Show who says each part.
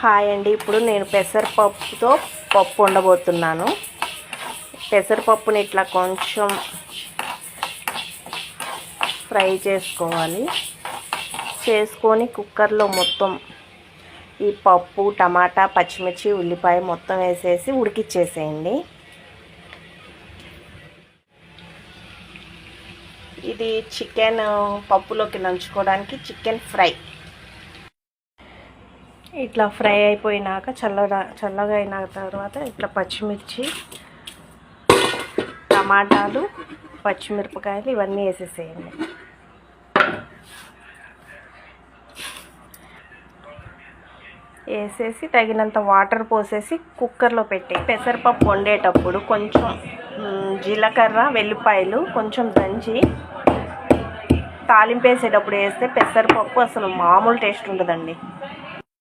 Speaker 1: Hi అండి. ఇప్పుడు నేను పెసరపప్పుతో పప్పు వండబోతున్నాను. పెసరపప్పుని ఇట్లా కొంచెం ఫ్రై చేసుకోవాలి. చేసుకొని కుక్కర్లో మొత్తం ఈ పప్పు, టమాటా, పచ్చిమిర్చి, ఉల్లిపాయ మొత్తం వేసేసి ఉడికిచ్చేసేయండి. ఇది చికెన్ పప్పులోకి నంచుకోవడానికి చికెన్ ఫ్రై. ఇట్లా ఫ్రై అయిపోయినాక చల్లగా అయిన తర్వాత ఇట్లా పచ్చిమిర్చి, టమాటాలు, పచ్చిమిరపకాయలు ఇవన్నీ వేసేసేయండి. వేసేసి తగినంత వాటర్ పోసేసి కుక్కర్లో పెట్టి పెసరపప్పు వండేటప్పుడు కొంచెం జీలకర్ర, వెల్లిపాయలు కొంచెం దంచి తాలింపు వేసేటప్పుడు వేస్తే పెసరపప్పు అసలు మామూలు టేస్ట్ ఉండదండి.